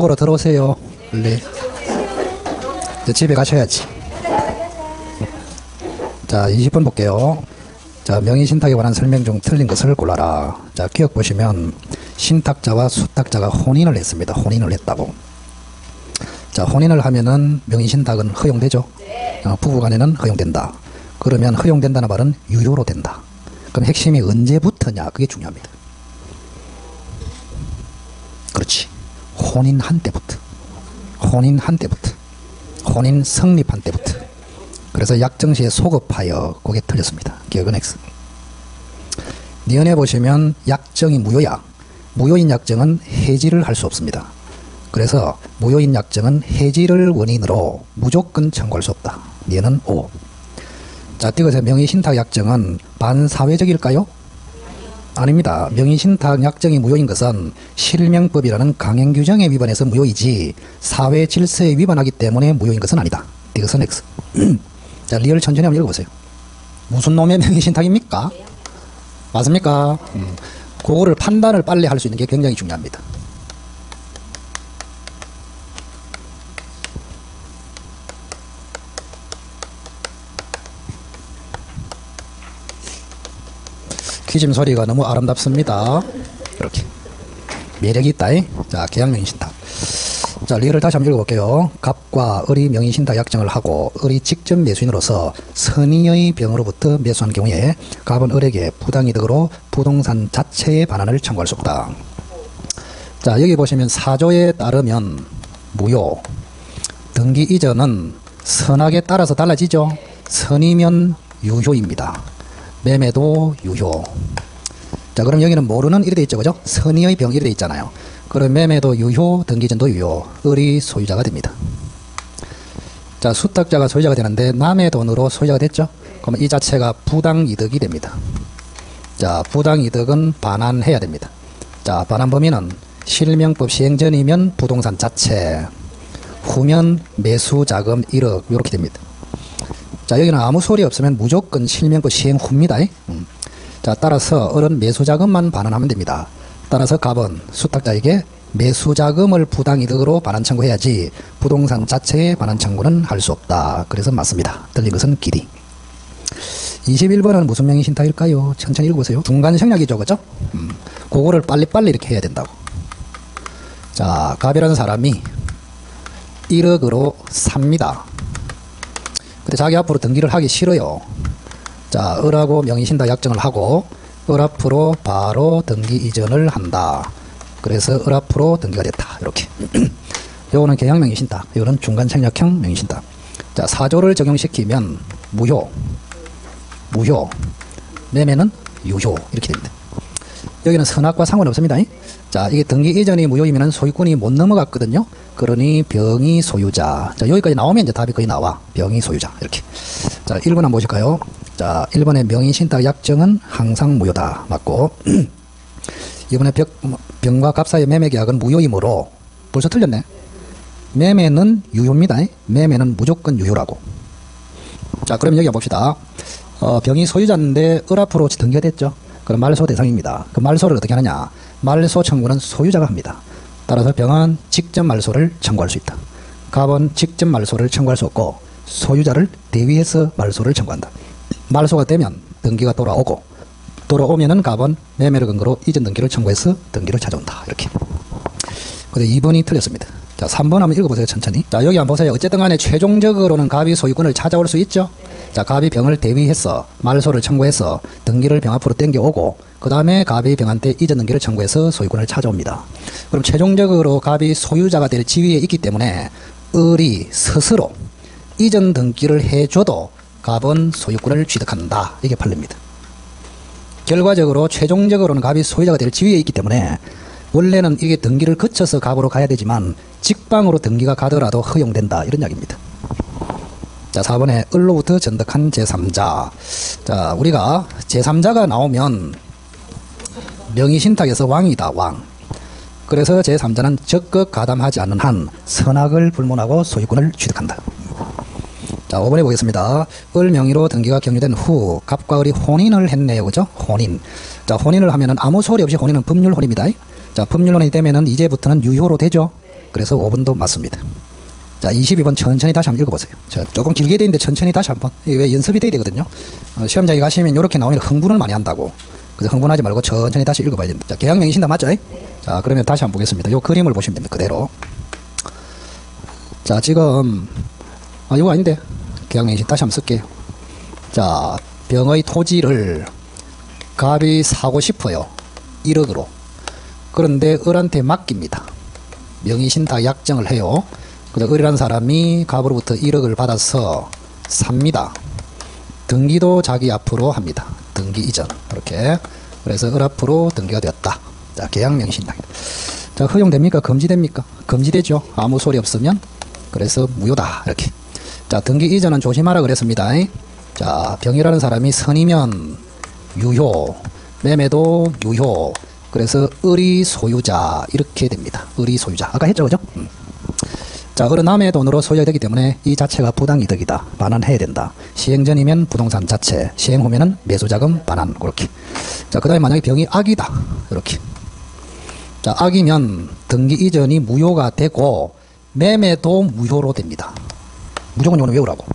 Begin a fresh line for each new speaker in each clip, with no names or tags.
으로 들어오세요. 빨리. 이제 집에 가셔야지. 자, 20분 볼게요. 자, 명의신탁에 관한 설명 중 틀린 것을 골라라. 자, 기억 보시면 신탁자와 수탁자가 혼인을 했습니다. 혼인을 했다고. 자, 혼인을 하면은 명의신탁은 허용되죠. 부부간에는 허용된다. 그러면 허용된다는 말은 유효로 된다. 그럼 핵심이 언제부터냐, 그게 중요합니다. 그렇지. 혼인한 때부터. 혼인한 때부터. 혼인 성립한 때부터. 그래서 약정시에 소급하여, 그게 틀렸습니다. 기억은 X. 니은에 보시면 약정이 무효야. 무효인 약정은 해지를 할 수 없습니다. 그래서 무효인 약정은 해지를 원인으로 무조건 청구할 수 없다. 니은은 O. 자, 띄워서 명의신탁 약정은 반사회적일까요? 아닙니다. 명의신탁 약정이 무효인 것은 실명법이라는 강행규정에 위반해서 무효이지 사회 질서에 위반하기 때문에 무효인 것은 아니다. 이것은 X. 자, 리얼 천천히 한번 읽어보세요. 무슨 놈의 명의신탁입니까? 맞습니까? 그거를 판단을 빨리 할 수 있는 게 굉장히 중요합니다. 귀짐 소리가 너무 아름답습니다. 이렇게 매력이 있다. 자, 계약 명의신탁. 자, 리얼을 다시 한번 읽어볼게요. 갑과 을이 명의신탁 약정을 하고 을이 직접 매수인으로서 선의의 병으로부터 매수한 경우에 갑은 을에게 부당이득으로 부동산 자체의 반환을 청구할 수 없다. 자, 여기 보시면 사조에 따르면 무효. 등기 이전은 선악에 따라서 달라지죠. 선이면 유효입니다. 매매도 유효. 자, 그럼 여기는 모르는 이래 돼 있죠, 그죠? 선의의 병 이래 돼 있잖아요. 그럼 매매도 유효, 등기전도 유효. 을이 소유자가 됩니다. 자, 수탁자가 소유자가 되는데 남의 돈으로 소유자가 됐죠? 그럼 이 자체가 부당이득이 됩니다. 자, 부당이득은 반환해야 됩니다. 자, 반환 범위는 실명법 시행 전이면 부동산 자체, 후면 매수자금 1억 이렇게 됩니다. 자, 여기는 아무 소리 없으면 무조건 실명법 시행 후입니다. 자, 따라서 을은 매수자금만 반환하면 됩니다. 따라서 갑은 수탁자에게 매수자금을 부당이득으로 반환 청구해야지 부동산 자체의 반환 청구는 할 수 없다. 그래서 맞습니다. 틀린 것은 길이. 21번은 무슨 명의신탁일까요? 천천히 읽어보세요. 중간 생략이죠, 그죠? 그거를 빨리빨리 이렇게 해야 된다고. 자, 갑이라는 사람이 1억으로 삽니다. 근데 자기 앞으로 등기를 하기 싫어요. 자, 을하고 명의신탁 약정을 하고 을 앞으로 바로 등기 이전을 한다. 그래서 을 앞으로 등기가 됐다. 이렇게. 요거는 계약 명의신탁, 이거는 중간 생략형 명의신탁. 자, 사조를 적용시키면 무효, 무효, 매매는 유효 이렇게 됩니다. 여기는 선악과 상관없습니다. 자, 이게 등기 이전이 무효이면 소유권이 못 넘어갔거든요. 그러니 병이 소유자. 자, 여기까지 나오면 이제 답이 거의 나와. 병이 소유자. 이렇게. 자, 1번 한번 보실까요? 자, 1번의 명의신탁 약정은 항상 무효다. 맞고. 이번에 병과 갑 사이의 매매 계약은 무효이므로 벌써 틀렸네. 매매는 유효입니다. 매매는 무조건 유효라고. 자, 그럼 여기 봅시다. 병이 소유자인데 을 앞으로 등기가 됐죠. 그럼 말소 대상입니다. 그 말소를 어떻게 하느냐? 말소 청구는 소유자가 합니다. 따라서 병은 직접 말소를 청구할 수 있다. 갑은 직접 말소를 청구할 수 없고 소유자를 대위해서 말소를 청구한다. 말소가 되면 등기가 돌아오고 돌아오면은 갑은 매매를 근거로 이전 등기를 청구해서 등기를 찾아온다. 이렇게. 근데 2번이 틀렸습니다. 자, 3번 한번 읽어보세요. 천천히. 자, 여기 한번 보세요. 어쨌든 간에 최종적으로는 갑이 소유권을 찾아올 수 있죠. 자, 갑이 병을 대위해서 말소를 청구해서 등기를 병 앞으로 땡겨오고 그 다음에 갑이 병한테 이전 등기를 청구해서 소유권을 찾아옵니다. 그럼 최종적으로 갑이 소유자가 될 지위에 있기 때문에 을이 스스로 이전 등기를 해줘도 갑은 소유권을 취득한다. 이게 판례입니다. 결과적으로 최종적으로는 갑이 소유자가 될 지위에 있기 때문에 원래는 이게 등기를 거쳐서 갑으로 가야 되지만 직방으로 등기가 가더라도 허용된다. 이런 이야기입니다. 자, 4번에 을로부터 전득한 제3자. 자, 우리가 제3자가 나오면 명의신탁에서 왕이다. 왕. 그래서 제3자는 적극 가담하지 않는 한 선악을 불문하고 소유권을 취득한다. 자, 5번에 보겠습니다. 을 명의로 등기가 격리된 후 갑과 을이 혼인을 했네요. 그죠? 혼인. 자, 혼인을 하면은 아무 소리 없이 혼인은 법률 혼입니다. 자, 법률혼이 되면은 이제부터는 유효로 되죠. 그래서 5번도 맞습니다. 자, 22번 천천히 다시 한번 읽어보세요. 자, 조금 길게 돼 있는데 천천히 다시 한번. 이게 왜 연습이 돼야 되거든요. 시험장에 가시면 이렇게 나오면 흥분을 많이 한다고. 그래서 흥분하지 말고 천천히 다시 읽어봐야 됩니다. 자, 계약명의신탁 맞죠? 자, 그러면 다시 한번 보겠습니다. 요 그림을 보시면 됩니다. 그대로. 자, 지금 이거 아닌데 계약명의신 다시 한번 쓸게요. 자, 병의 토지를 갑이 사고 싶어요. 1억으로. 그런데 을한테 맡깁니다. 명의신탁 약정을 해요. 그래서 을이라는 사람이 갑으로부터 1억을 받아서 삽니다. 등기도 자기 앞으로 합니다. 등기 이전. 이렇게. 그래서 을 앞으로 등기가 되었다. 자, 계약명의신탁. 자, 허용됩니까? 금지됩니까? 금지되죠. 아무 소리 없으면. 그래서 무효다. 이렇게. 자, 등기 이전은 조심하라 그랬습니다. 자, 병이라는 사람이 선이면 유효, 매매도 유효. 그래서 을이 소유자 이렇게 됩니다. 을이 소유자. 아까 했죠, 그죠? 자, 을은 남의 돈으로 소유가 되기 때문에 이 자체가 부당이득이다. 반환해야 된다. 시행 전이면 부동산 자체, 시행 후면은 매수자금 반환. 그렇게. 자, 그 다음에 만약에 병이 악이다. 이렇게. 자, 악이면 등기 이전이 무효가 되고 매매도 무효로 됩니다. 무조건 이거는 외우라고.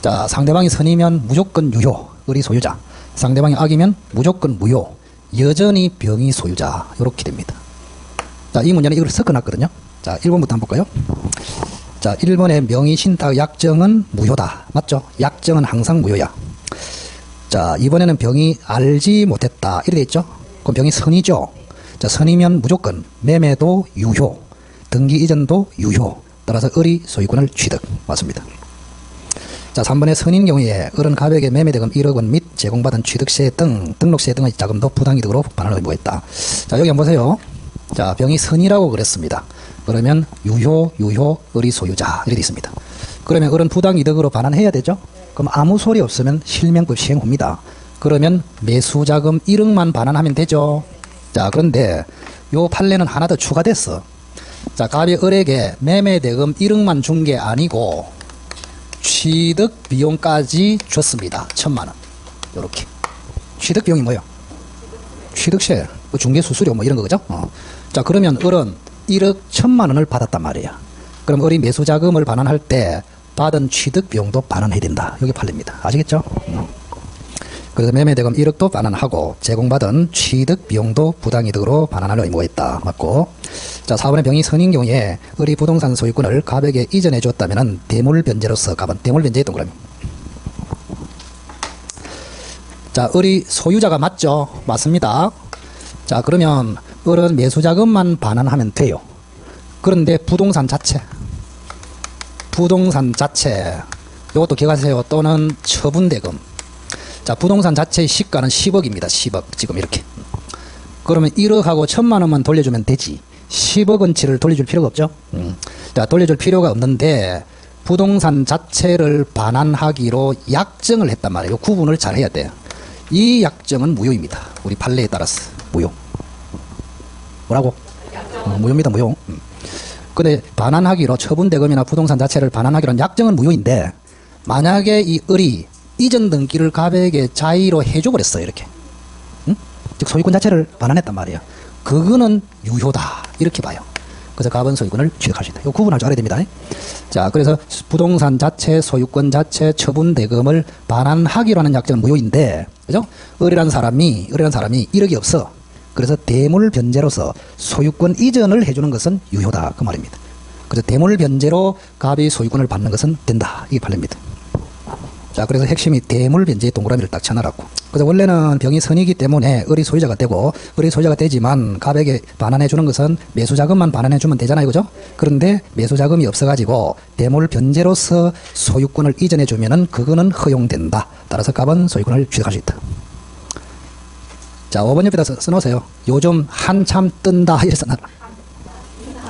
자, 상대방이 선이면 무조건 유효. 을이 소유자. 상대방이 악이면 무조건 무효. 여전히 병이 소유자. 이렇게 됩니다. 자, 이 문제는 이걸 섞어놨거든요. 자, 1번부터 한번 볼까요? 자, 1번의 명의신탁 약정은 무효다. 맞죠? 약정은 항상 무효야. 자, 이번에는 병이 알지 못했다. 이렇게 돼 있죠? 그럼 병이 선이죠? 자, 선이면 무조건 매매도 유효. 등기 이전도 유효. 따라서 을이 소유권을 취득. 맞습니다. 자, 3번의 선인 경우에 을은 갑에게 매매대금 1억 원 및 제공받은 취득세 등 등록세 등의 자금도 부당이득으로 반환할 의무가 있다. 자, 여기 한번 보세요. 자, 병이 선이라고 그랬습니다. 그러면 유효, 을이 소유자 이렇게 되어 있습니다. 그러면 을은 부당이득으로 반환해야 되죠? 그럼 아무 소리 없으면 실명법 시행 후입니다. 그러면 매수자금 1억만 반환하면 되죠? 자, 그런데 요 판례는 하나 더 추가됐어. 자, 갑이 을에게 매매대금 1억만 준 게 아니고 취득 비용까지 줬습니다. 1,000만 원. 요렇게. 취득 비용이 뭐예요? 취득세, 중개 수수료 뭐 이런 거, 그죠? 자, 그러면 을은 1억 1,000만 원을 받았단 말이에요. 그럼 을이 매수자금을 반환할 때 받은 취득 비용도 반환해야 된다. 여기 판례입니다. 아시겠죠? 그래서 매매대금 1억도 반환하고 제공받은 취득 비용도 부당이득으로 반환할 의무가 있다. 맞고. 자, 4번의 병이 선인 경우에 을이 부동산 소유권을 갑에게 이전해 줬다면 대물변제로서 갑은 대물변제의 동그라미. 자, 을이 소유자가 맞죠? 맞습니다. 자, 그러면 을은 매수자금만 반환하면 돼요. 그런데 부동산 자체 이것도 기억하세요. 또는 처분대금. 자, 부동산 자체의 시가는 10억입니다. 10억. 지금 이렇게. 그러면 1억하고 1,000만 원만 돌려주면 되지. 10억원치를 돌려줄 필요가 없죠. 자, 돌려줄 필요가 없는데 부동산 자체를 반환하기로 약정을 했단 말이에요. 구분을 잘 해야 돼요. 이 약정은 무효입니다. 우리 판례에 따라서 무효. 뭐라고? 무효입니다. 무효. 근데 반환하기로 처분대금이나 부동산 자체를 반환하기로 한 약정은 무효인데 만약에 이 을이 이전 등기를 갑에게 자의로 해줘버렸어요. 이렇게. 즉 소유권 자체를 반환했단 말이에요. 그거는 유효다. 이렇게 봐요. 그래서 갑은 소유권을 취득할 수 있다. 이거 구분할 줄 알아야 됩니다. 자, 그래서 부동산 자체, 소유권 자체, 처분 대금을 반환하기로 하는 약정은 무효인데, 그죠? 을이라는 사람이 1억이 없어. 그래서 대물 변제로서 소유권 이전을 해주는 것은 유효다. 그 말입니다. 그래서 대물 변제로 갑이 소유권을 받는 것은 된다. 이게 판례입니다. 자, 그래서 핵심이 대물 변제의 동그라미를 딱 쳐놔라고. 그래서 원래는 병이 선이기 때문에 을이 소유자가 되고, 을이 소유자가 되지만 갑에게 반환해 주는 것은 매수자금만 반환해 주면 되잖아요. 그죠? 그런데 매수자금이 없어가지고 대물 변제로서 소유권을 이전해 주면은 그거는 허용된다. 따라서 갑은 소유권을 취득할 수 있다. 자, 5번 옆에다 써놓으세요. 요즘 한참 뜬다. 이렇게 써놔라.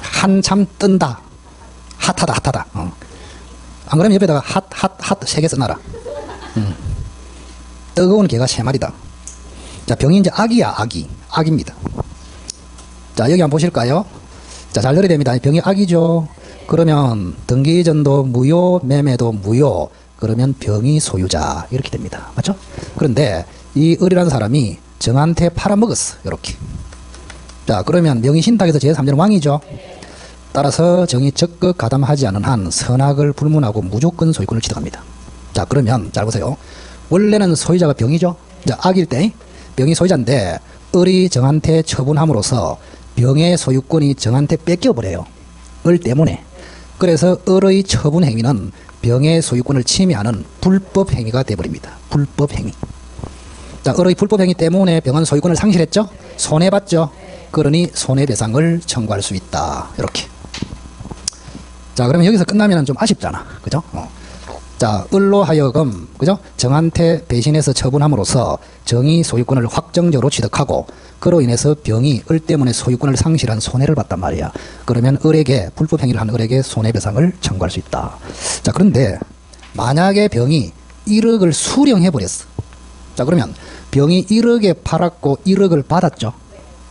한참 뜬다. 핫하다. 안 그러면 옆에다가 핫 3개 써놔라. 뜨거운 개가 3마리다. 자, 병이 이제 악이야. 악입니다. 자, 여기 한번 보실까요? 자, 잘 들어야 됩니다. 병이 악이죠. 그러면 등기 이전도 무효, 매매도 무효. 그러면 병이 소유자. 이렇게 됩니다. 맞죠? 그런데 이 을이라는 사람이 정한테 팔아먹었어. 이렇게. 자, 그러면 명의신탁에서 제3자는 왕이죠. 따라서 정이 적극 가담하지 않은 한 선악을 불문하고 무조건 소유권을 취득합니다. 자, 그러면 잘 보세요. 원래는 소유자가 병이죠. 자, 악일 때 병이 소유자인데 을이 정한테 처분함으로써 병의 소유권이 정한테 뺏겨버려요. 을 때문에. 그래서 을의 처분 행위는 병의 소유권을 침해하는 불법 행위가 되어버립니다. 불법 행위. 자, 을의 불법 행위 때문에 병은 소유권을 상실했죠. 손해봤죠. 그러니 손해배상을 청구할 수 있다. 이렇게. 자, 그러면 여기서 끝나면 좀 아쉽잖아. 그죠? 자, 을로 하여금, 그죠? 정한테 배신해서 처분함으로써 정이 소유권을 확정적으로 취득하고, 그로 인해서 병이 을 때문에 소유권을 상실한 손해를 봤단 말이야. 그러면 을에게, 불법 행위를 한 을에게 손해배상을 청구할 수 있다. 자, 그런데, 만약에 병이 1억을 수령해버렸어. 자, 그러면 병이 1억에 팔았고 1억을 받았죠.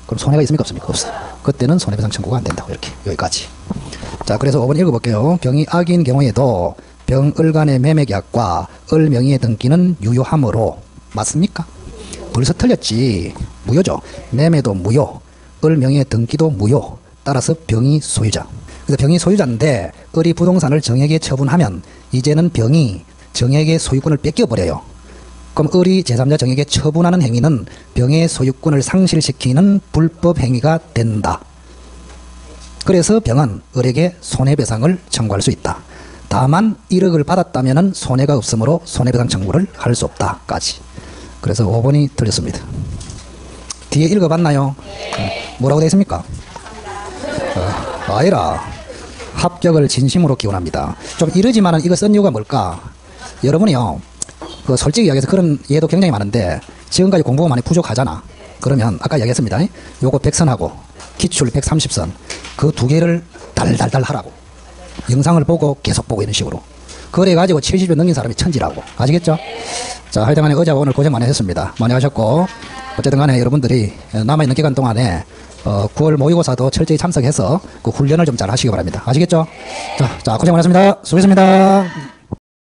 그럼 손해가 있습니까? 없습니까? 없어. 그때는 손해배상 청구가 안 된다고. 이렇게. 여기까지. 자, 그래서 5번 읽어볼게요. 병이 악인 경우에도 병을 간의 매매계약과 을 명의의 등기는 유효하므로. 맞습니까? 벌써 틀렸지. 무효죠. 매매도 무효, 을 명의의 등기도 무효. 따라서 병이 소유자. 그래서 병이 소유자인데 을이 부동산을 정에게 처분하면 이제는 병이 정에게 소유권을 뺏겨버려요. 그럼 을이 제3자 정에게 처분하는 행위는 병의 소유권을 상실시키는 불법 행위가 된다. 그래서 병은 을에게 손해배상을 청구할 수 있다. 다만 1억을 받았다면 손해가 없으므로 손해배상 청구를 할 수 없다까지. 그래서 5번이 틀렸습니다. 뒤에 읽어봤나요? 뭐라고 되어 있습니까? 아니라 합격을 진심으로 기원합니다. 좀 이러지만은 이거 쓴 이유가 뭘까? 여러분이요, 그 솔직히 이야기해서 그런 예도 굉장히 많은데 지금까지 공부가 많이 부족하잖아. 그러면 아까 이야기했습니다. 요거 100선하고 기출 130선 그 두 개를 달달달 하라고. 영상을 보고 계속 보고 이런 식으로. 그래가지고 70여 넘긴 사람이 천지라고. 아시겠죠? 자, 하여튼 간에 어제 오늘 고생 많이 하셨습니다. 많이 하셨고, 어쨌든 간에 여러분들이 남아있는 기간 동안에 9월 모의고사도 철저히 참석해서 그 훈련을 좀 잘 하시기 바랍니다. 아시겠죠? 자, 고생 많으셨습니다. 수고했습니다.